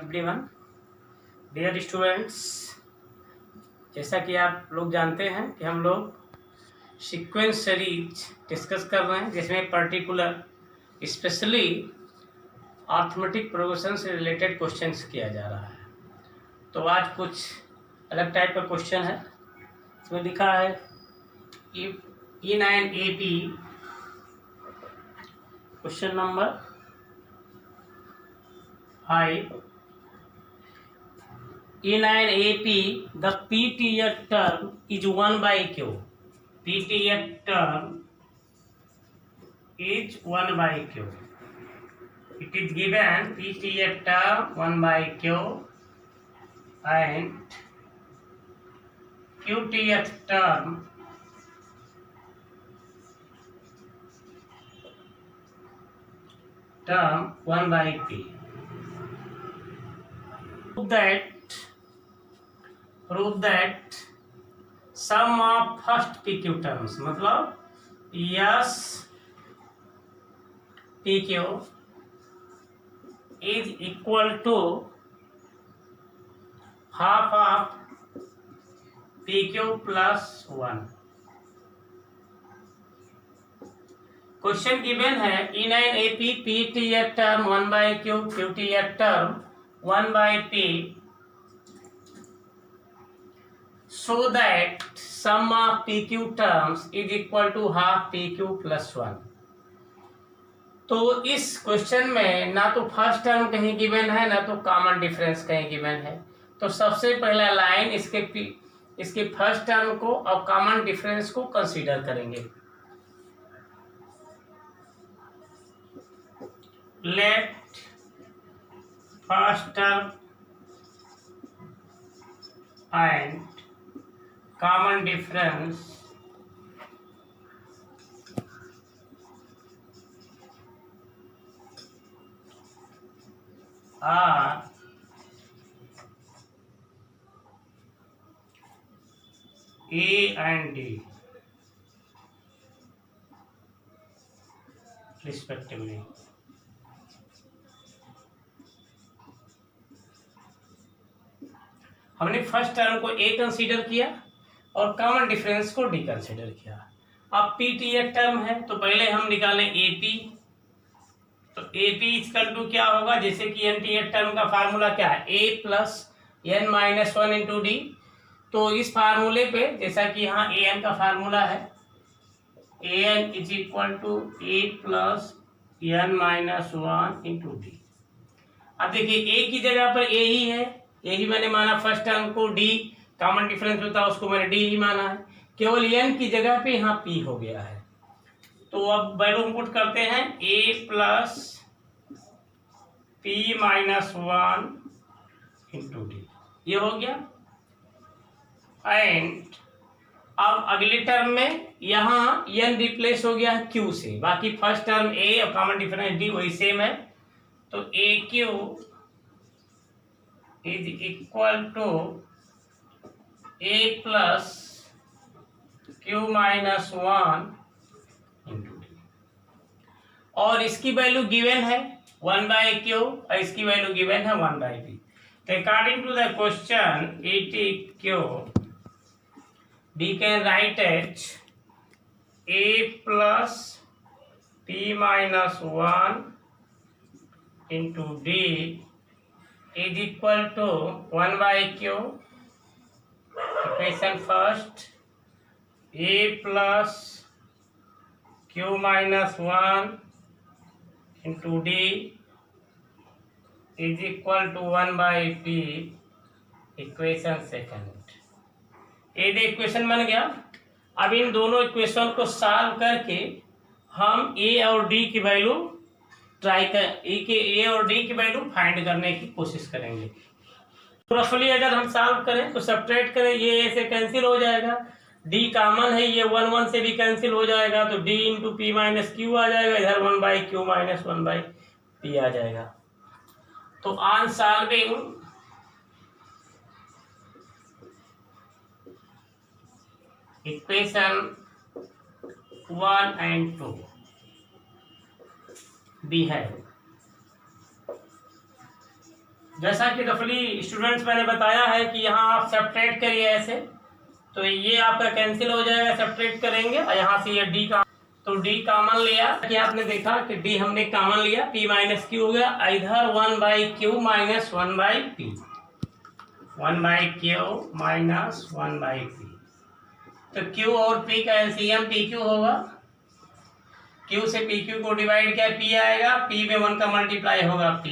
Everyone, dear students, जैसा कि आप लोग जानते हैं कि हम लोग सीक्वेंस सीरीज डिस्कस कर रहे हैं जिसमें पर्टिकुलर स्पेशली अर्थमेटिक प्रोग्रेशन से रिलेटेड क्वेश्चंस किया जा रहा है। तो आज कुछ अलग टाइप का क्वेश्चन है। इसमें लिखा है E9AP question number 5। E9AP, the PTF term is 1 by Q. PTF term is 1 by Q. It is given PTF term 1 by Q and QTF term term 1 by P. Prove that sum of first PQ terms मतलब yes PQ is equal to half of PQ plus 1। Question given है E9AP PTF term 1 by Q, QTF term 1 by P, so that sum of PQ terms is equal to half PQ plus 1। तो इस question में ना तो first term कहीं given है ना तो कॉमन डिफरेंस कहीं गिवन है। तो सबसे पहला लाइन इसके फर्स्ट टर्म को और कॉमन डिफरेंस को कंसीडर करेंगे। Let first term and common difference are A and D respectively। हमने फर्स्ट टर्म को A कंसीडर किया और कॉमन डिफरेंस को डी कंसिडर किया। अब पीटीएफ टर्म है तो पहले हम निकालें एपी। तो एपी इक्वल टू क्या होगा, जैसे कि एनटीएफ टर्म का फार्मूला क्या है, A plus N minus 1 into D. तो इस फार्मूले पे जैसा कि यहाँ ए एन का फार्मूला है, A N is equal to A plus N minus 1 into D. अब देखिए ए की जगह पर ए ही है, यही मैंने माना फर्स्ट टर्म को, डी कॉमन डिफरेंस होता है उसको मैंने डी ही माना है, केवल एन की जगह पे यहाँ पी हो गया है। तो अब वैल्यू पुट करते हैं, A plus P minus 1 into D, ये हो गया। एंड अब अगले टर्म में यहाँ एन रिप्लेस हो गया है क्यू से, बाकी फर्स्ट टर्म ए और कॉमन डिफरेंस डी वही सेम है। तो A Q is equal to A plus Q minus 1 into D, और इसकी वैल्यू गिवन है 1 बाई क्यू और इसकी वैल्यू गिवन है 1 बाई पी। तो according to the question it is Q we can write as A plus P minus 1 into D is equal to 1 by Q, equation first, A plus Q minus 1 into D is equal to 1 by P, equation second. ये equation बन गया। अब इन दोनों equation को solve करके हम ए और D की वैल्यू ए और डी की वैल्यू फाइंड करने की कोशिश करेंगे। रफली अगर हम सॉल्व करें तो सब्ट्रैक्ट करें, ये ऐसे कैंसिल हो जाएगा, डी कॉमन है, ये 1 1 से भी कैंसिल हो जाएगा, तो D into P minus Q आ जाएगा, इधर 1 by Q minus 1 by P आ जाएगा। तो on solving equation 1 and 2 we have जैसा कि रफली स्टूडेंट्स मैंने बताया है कि यहाँ आप सब्ट्रैक्ट करिए ऐसे, तो ये आपका कैंसिल हो जाएगा, सब्ट्रैक्ट करेंगे और यहाँ से ये डी का, तो डी कॉमन लिया कि आपने देखा कि डी हमने कॉमन लिया, पी माइनस क्यू हो गया, इधर 1/q minus 1/p, 1/q minus 1/p। तो q और p का एलसीएम pq होगा, q से pq को डिवाइड किया p आएगा, p में 1 का मल्टीप्लाई होगा p,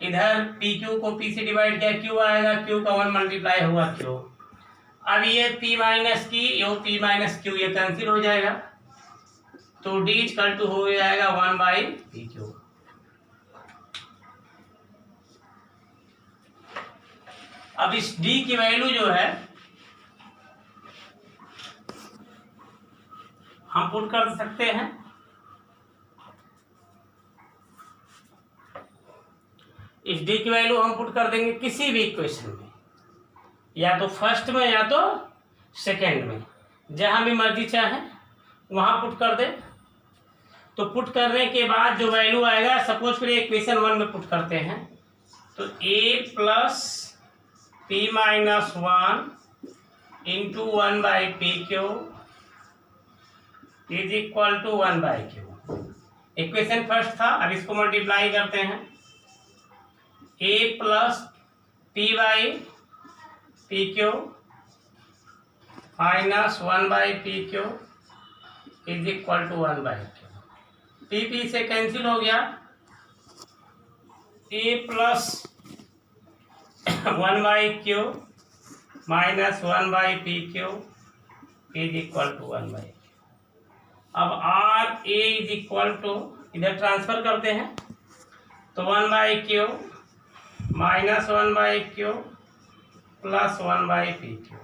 इधर pq को p से डिवाइड किया q आएगा, q का 1 मल्टीप्लाई होगा q। अब ये p माइनस की यो p माइनस q ये कैंसिल हो जाएगा, तो d इक्वल टू हो जाएगा 1/pq। अब इस d की वैल्यू जो है हम पुट कर सकते हैं, इस d की वैल्यू हम पुट कर देंगे किसी भी इक्वेशन में, या तो फर्स्ट में या तो सेकंड में, जहां भी मर्जी चाहे वहां पुट कर दे। तो पुट करने के बाद जो वैल्यू आएगा, सपोज करिए इक्वेशन 1 में पुट करते हैं, तो a plus p minus 1 into 1/pq is equal to 1/q। Equation first था, अब इसको मल्टीप्लाई करते हैं, a plus p/pq minus 1/pq is equal to 1/q। p से कैंसिल हो गया, a plus 1/q minus 1/pq is equal to 1/q। अब r a is equal to, इधर ट्रांसफर करते हैं, तो 1/q minus 1/q plus 1/pq,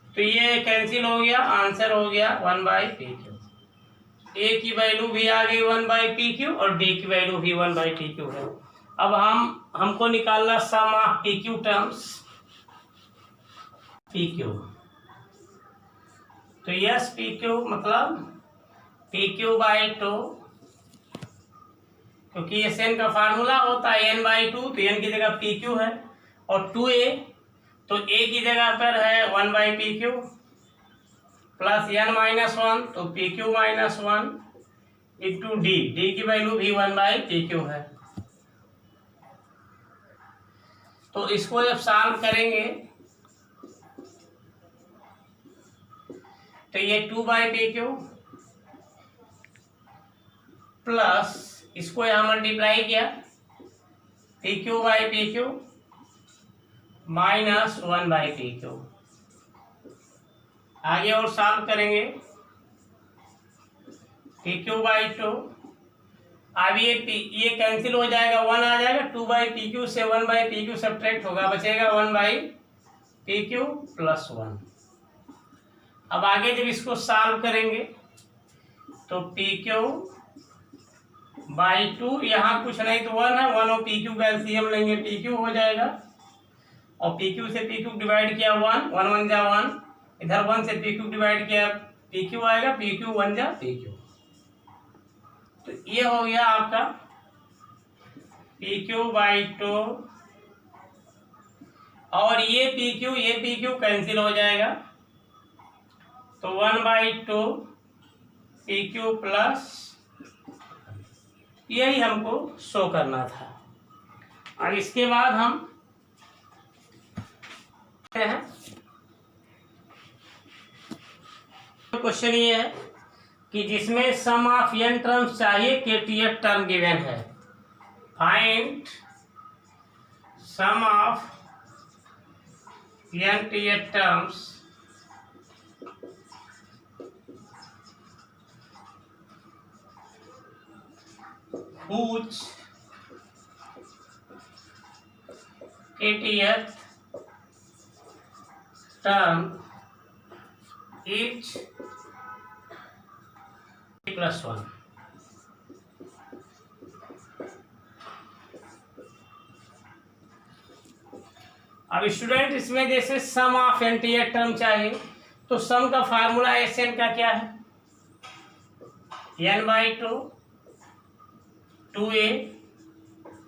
तो ये कैंसिल हो गया, आंसर हो गया 1/pq। a की वैल्यू भी आ गई 1/pq और d की वैल्यू भी 1/pq है। अब हमको निकालना सम ऑफ pq टर्म्स pq, तो यस pq मतलब pq/2, क्योंकि ये n का फार्मूला होता है n/2, तो n की जगह pq है, और 2a, तो a की जगह पर है 1/pq प्लस n-1, तो pq-1 इंटू d, d की वैल्यू भी 1/pq है। तो इसको जब सॉल्व करेंगे तो ये 2/pq प्लस इसको यहां मल्टीप्लाई किया pq/pq माइनस 1/pq। आगे और सॉल्व करेंगे, pq/2, अब ये कैंसिल हो जाएगा, 1 आ जाएगा, 2/pq से 1/pq सब्ट्रैक्ट होगा, बचेगा 1/pq प्लस 1। अब आगे जब इसको सॉल्व करेंगे तो pq/2, यहाँ कुछ नहीं तो 1 है, 1 और pq का एलसीएम लेंगे, pq हो जाएगा, और pq से pq डिवाइड किया 1, 1 1 जा 1, इधर 1 से pq डिवाइड किया pq आएगा, pq 1 जा pq। तो ये हो गया आपका pq/2, और ये pq कैंसिल हो जाएगा, तो 1/2 pq प्लस, यही हमको शो करना था। और इसके बाद हम हैं, क्वेश्चन ये है कि जिसमें सम ऑफ n टर्म्स चाहिए, kth टर्म गिवन है, find sum of nth terms whose kth term is plus 1। अब स्टूडेंट इसमें जैसे सम ऑफ nth टर्म चाहिए, तो सम का फार्मूला Sn का क्या है, n/2 2a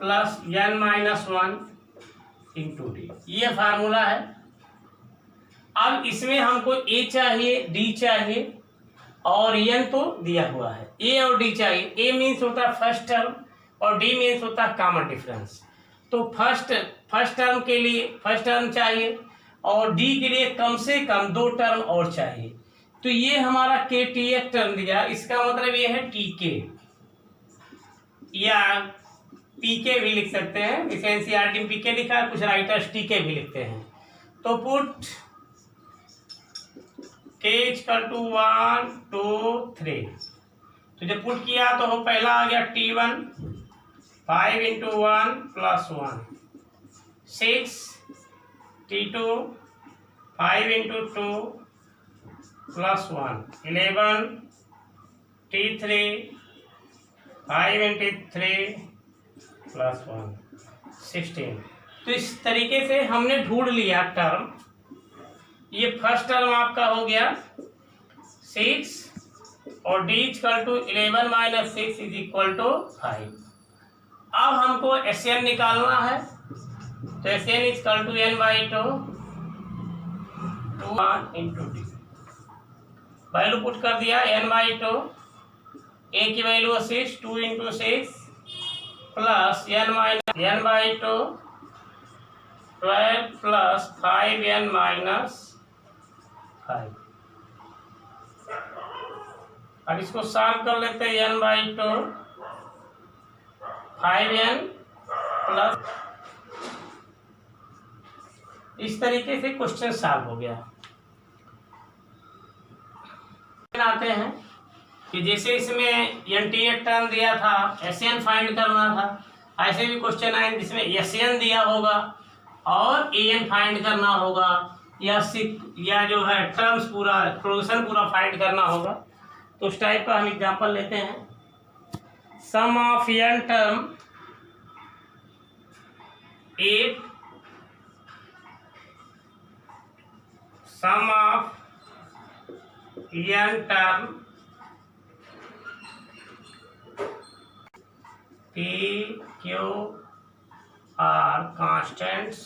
plus n minus 1 into D, ये फार्मूला है। अब इसमें हमको a चाहिए, d चाहिए और n तो दिया हुआ है, a और d चाहिए। a मीन्स होता है फर्स्ट टर्म और d मीन्स होता है कॉमन डिफरेंस। तो फर्स्ट टर्म के लिए फर्स्ट टर्म चाहिए और d के लिए कम से कम 2 टर्म और चाहिए। तो ये हमारा के टी एक टर्म दिया, इसका मतलब ये है टी के या पी के भी लिख सकते हैं। इसे एनसीईआरटी में पी के लिखा है, कुछ राइटर्स टी के भी लिखते हैं। तो पुट के इक्वल टू 1 2 3, तो जब पुट किया तो वो पहला आ गया T1 5 into 1 plus 1 6, T2 5 into 2 plus 1 11, T3 5 into 3 plus 1 16। तो इस तरीके से हमने ढूंढ लिया टर्म। ये फर्स्ट टर्म आपका हो गया 6 और d equal to 11 minus 6 is equal to 5। अब हमको Sn निकालना है, तो Sn equal to n by 2 1 into D, value put कर दिया n बाई 2, a की वैल्यू 6 2 into 6 plus n minus n by 2 12 plus 5n minus 5। अब इसको सॉल्व कर लेते हैं, n बाई 2 5n प्लस, इस तरीके से क्वेश्चन सॉल्व हो गया। आते हैं कि जैसे इसमें एन टर्म दिया था, Sn फाइंड करना था, ऐसे भी क्वेश्चन आए जिसमें Sn दिया होगा और An फाइंड करना होगा या जो है टर्म्स पूरा प्रोग्रेशन पूरा फाइंड करना होगा। तो उस टाइप का हम एग्जांपल लेते हैं। Sum of n term 8, sum of n term P Q R constants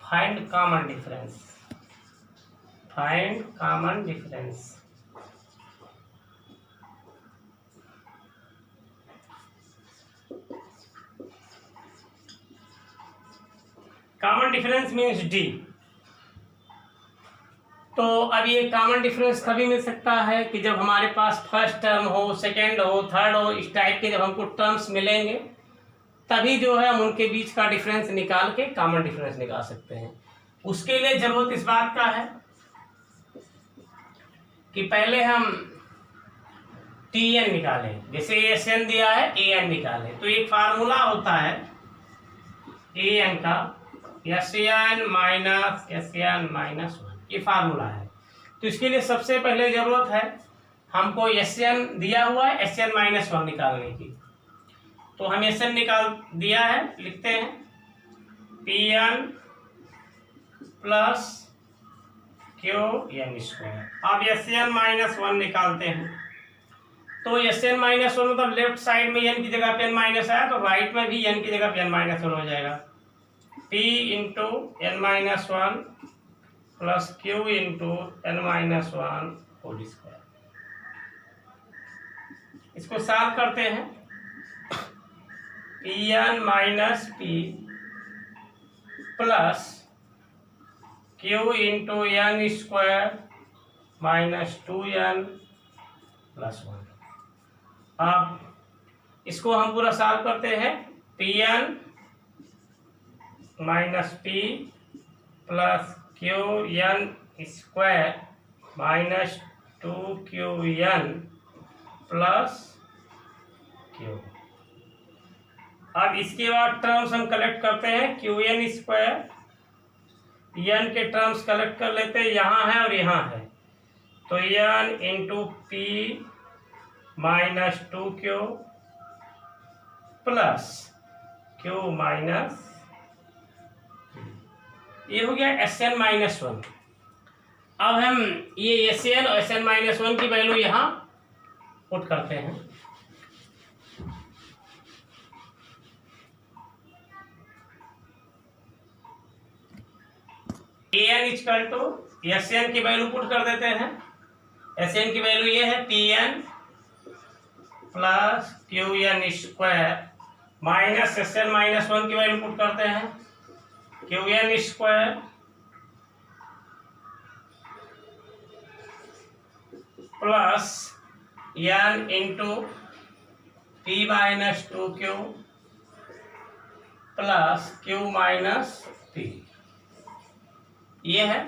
find common difference, find common difference। Common difference means D. तो अब ये कॉमन डिफरेंस कभी मिल सकता है कि जब हमारे पास फर्स्ट टर्म हो, सेकेंड हो, थर्ड हो, इस टाइप के जब हमको टर्म्स मिलेंगे तभी जो है हम उनके बीच का डिफरेंस निकाल के कॉमन डिफरेंस निकाल सकते हैं। उसके लिए जरूरत इस बात का है कि पहले हम Tn निकालें, जैसे Sn दिया है An निकालें। तो एक फार्मूला होता है An का, Sn माइनस 1, ये फार्मूला है। तो इसके लिए सबसे पहले जरूरत है हमको Sn दिया हुआ है Sn माइनस 1 निकालने की। तो हम Sn निकाल दिया है, लिखते हैं Pn प्लस Qn स्क्वायर। अब Sn माइनस 1 निकालते हैं, तो Sn माइनस 1 मतलब लेफ्ट साइड में n की जगह पे n माइनस आया तो राइट में भी n की जगह पे n माइनस 1 हो जाएगा। P into n minus 1 plus Q into n minus 1 whole square. इसको सॉल्व करते हैं, Pn minus P plus Q into n square minus 2n plus 1। अब इसको हम पूरा सॉल्व करते हैं, Pn minus P plus Qn square minus 2Qn plus Q। अब इसके बाद टर्म्स हम कलेक्ट करते हैं, Qn स्क्वायर n के टर्म्स कलेक्ट कर लेते हैं, यहाँ है और यहाँ है। तो n into P minus 2Q plus Q minus, ये हो गया Sn माइनस 1। अब हम ये Sn और Sn माइनस 1 की वैल्यू यहाँ पुट करते हैं। an इक्वल टू Sn की वैल्यू पुट कर देते हैं। Sn की वैल्यू ये है Pn plus Qn square minus Sn minus 1 की वैल्यू पुट करते हैं Qn square plus n into P minus 2Q plus Q minus P, ये है।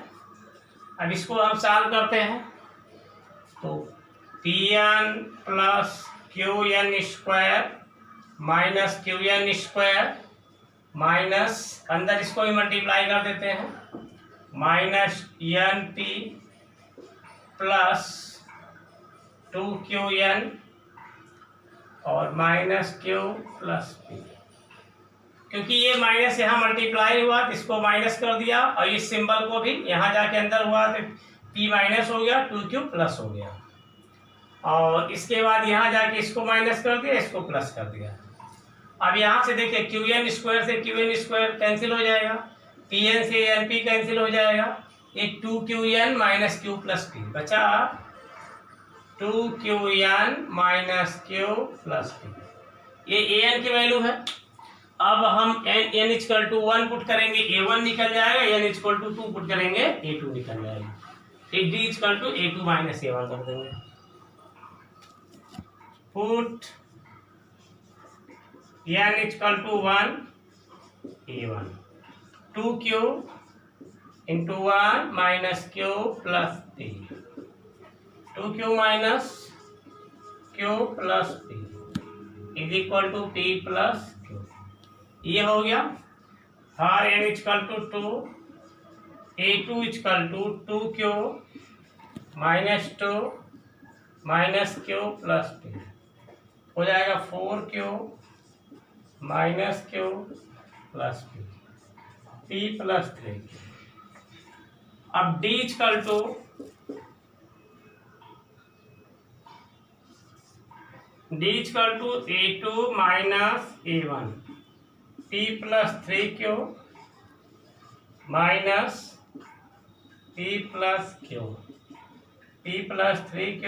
अब इसको हम सॉल्व करते हैं तो Pn plus Qn square minus Qn square minus अंदर इसको भी मल्टीप्लाई कर देते हैं माइनस NP प्लस 2Qn और माइनस Q प्लस P। क्योंकि ये माइनस यहाँ मल्टीप्लाई हुआ तो इसको माइनस कर दिया और इस सिंबल को भी यहाँ जाके अंदर हुआ तो P माइनस हो गया 2Q प्लस हो गया, और इसके बाद यहाँ जाके इसको माइनस कर दिया, इसको प्लस कर दिया। अब यहाँ से देखिए Qn स्क्वायर से Qn स्क्वायर कैंसिल हो जाएगा, Pn से NP कैंसिल हो जाएगा, एक 2Qn minus Q plus P बचा 2Qn minus Q plus P, ये An की वैल्यू है। अब हम n इक्वल टू 1 पुट करेंगे, A1 निकल जाएगा, n इक्वल टू 2 पुट करेंगे, A2 निकल जाएगा, फिर D equal to A2 minus A1 कर देंगे। Put n equal to 1 A1 2Q into 1 minus Q plus P 2Q minus Q plus P is equal to P plus Q, ये हो गया। हर n equal to 2 A2 equal to 2Q minus 2 minus Q plus P हो जाएगा 4Q minus Q plus P plus 3Q। अब D equal to A2 minus A1 P plus 3Q minus P plus Q P plus 3Q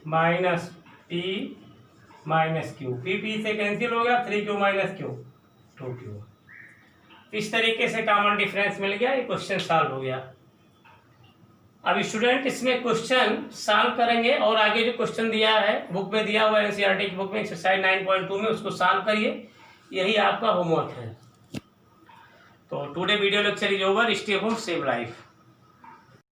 minus P minus Q, P से cancel हो गया, 3Q minus Q 2Q। इस तरीके से common difference मिल गया, ये question solve हो गया। अब स्टूडेंट इसमें क्वेश्चन सॉल्व करेंगे और आगे जो क्वेश्चन दिया है बुक में दिया हुआ है, एनसीईआरटी की बुक में एक्सरसाइज 9.2 में, उसको सॉल्व करिए, यही आपका होमवर्क है। तो today video lecture is over, stay home save life.